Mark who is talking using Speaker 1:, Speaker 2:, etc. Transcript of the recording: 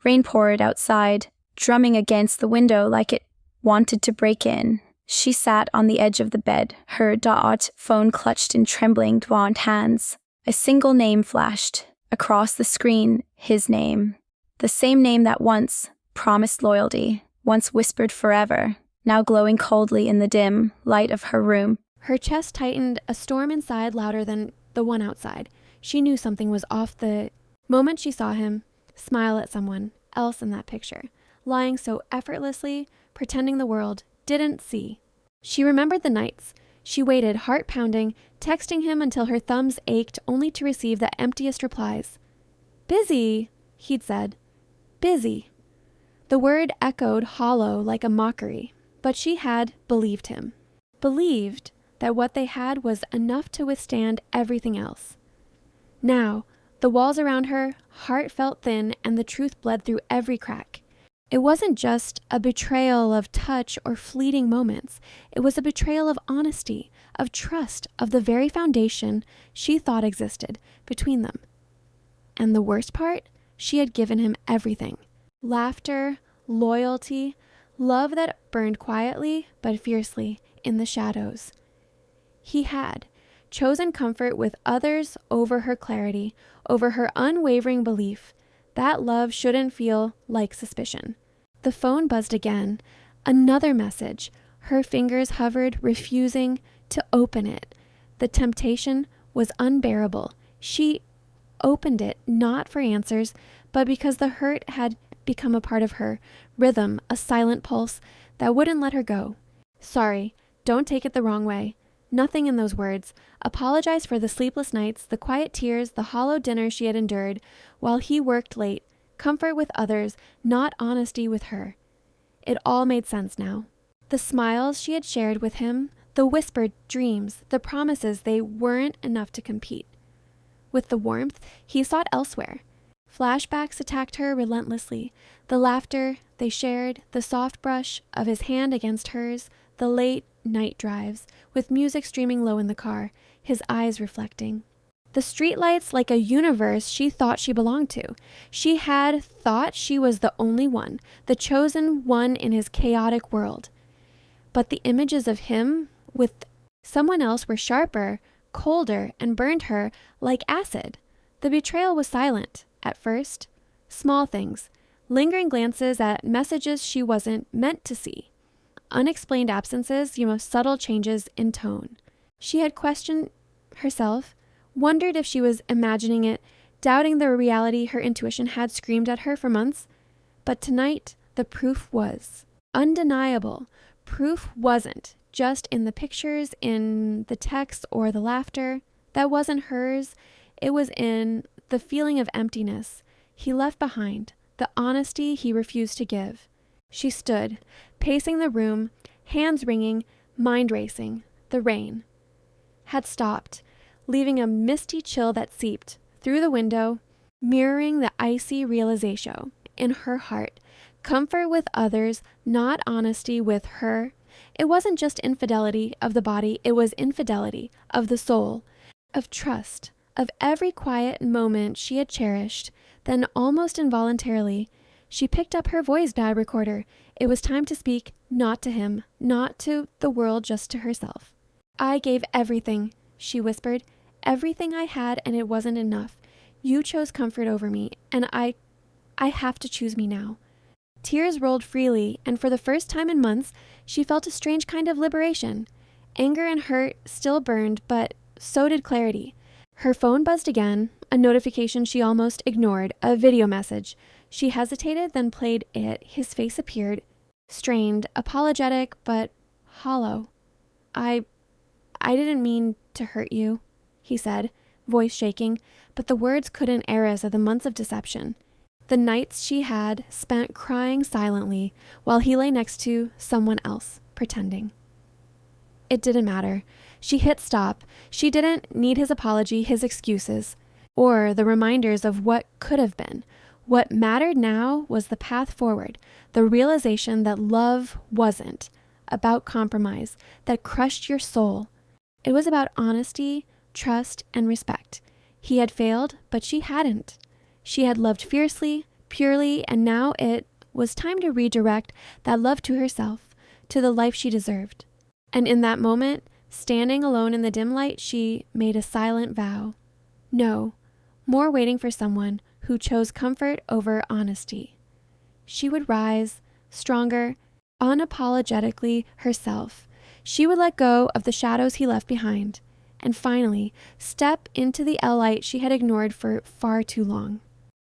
Speaker 1: Rain poured outside, drumming against the window like it wanted to break in. She sat on the edge of the bed, her phone clutched in trembling, gaunt hands. A single name flashed. Across the screen, his name. The same name that once promised loyalty, once whispered forever, now glowing coldly in the dim light of her room.
Speaker 2: Her chest tightened, a storm inside louder than the one outside. She knew something was off the moment she saw him smile at someone else in that picture, lying so effortlessly, pretending the world didn't see. She remembered the nights. She waited, heart pounding, texting him until her thumbs ached only to receive the emptiest replies. "Busy," he'd said. "Busy." The word echoed hollow like a mockery, but she had believed him. Believed that what they had was enough to withstand everything else. Now, the walls around her heart felt thin and the truth bled through every crack. It wasn't just a betrayal of touch or fleeting moments. It was a betrayal of honesty, of trust, of the very foundation she thought existed between them. And the worst part, she had given him everything. Laughter, loyalty, love that burned quietly but fiercely in the shadows. He had chosen comfort with others over her clarity, over her unwavering belief that love shouldn't feel like suspicion. The phone buzzed again. Another message. Her fingers hovered, refusing to open it. The temptation was unbearable. She opened it, not for answers, but because the hurt had become a part of her, rhythm, a silent pulse that wouldn't let her go. "Sorry, don't take it the wrong way." Nothing in those words. Apologize for the sleepless nights, the quiet tears, the hollow dinner she had endured while he worked late. Comfort with others, not honesty with her. It all made sense now. The smiles she had shared with him, the whispered dreams, the promises, they weren't enough to compete with the warmth he sought elsewhere. Flashbacks attacked her relentlessly. The laughter they shared, the soft brush of his hand against hers, the late night drives, with music streaming low in the car, his eyes reflecting. The streetlights like a universe she thought she belonged to. She had thought she was the only one, the chosen one in his chaotic world. But the images of him with someone else were sharper, colder, and burned her like acid. The betrayal was silent, at first. Small things, lingering glances at messages she wasn't meant to see. Unexplained absences, subtle changes in tone. She had questioned herself, wondered if she was imagining it, doubting the reality her intuition had screamed at her for months. But tonight, the proof was undeniable. Proof wasn't just in the pictures, in the text, or the laughter. That wasn't hers. It was in the feeling of emptiness he left behind, the honesty he refused to give. She stood, pacing the room, hands wringing, mind racing. The rain had stopped, leaving a misty chill that seeped through the window, mirroring the icy realization in her heart. Comfort with others, not honesty with her. It wasn't just infidelity of the body, it was infidelity of the soul, of trust, of every quiet moment she had cherished. Then, almost involuntarily, she picked up her voice dial recorder. It was time to speak, not to him, not to the world, just to herself. "I gave everything," she whispered. "Everything I had, and it wasn't enough. You chose comfort over me, and I have to choose me now." Tears rolled freely, and for the first time in months, she felt a strange kind of liberation. Anger and hurt still burned, but so did clarity. Her phone buzzed again, a notification she almost ignored, a video message. She hesitated, then played it. His face appeared, strained, apologetic, but hollow. I didn't mean to hurt you," he said, voice shaking, but the words couldn't erase the months of deception. The nights she had spent crying silently while he lay next to someone else, pretending. It didn't matter. She hit stop. She didn't need his apology, his excuses, or the reminders of what could have been. What mattered now was the path forward, the realization that love wasn't about compromise that crushed your soul. It was about honesty, trust, and respect. He had failed, but she hadn't. She had loved fiercely, purely, and now it was time to redirect that love to herself, to the life she deserved. And in that moment, standing alone in the dim light, she made a silent vow. No, more waiting for someone who chose comfort over honesty. She would rise, stronger, unapologetically herself. She would let go of the shadows he left behind, and finally step into the light she had ignored for far too long.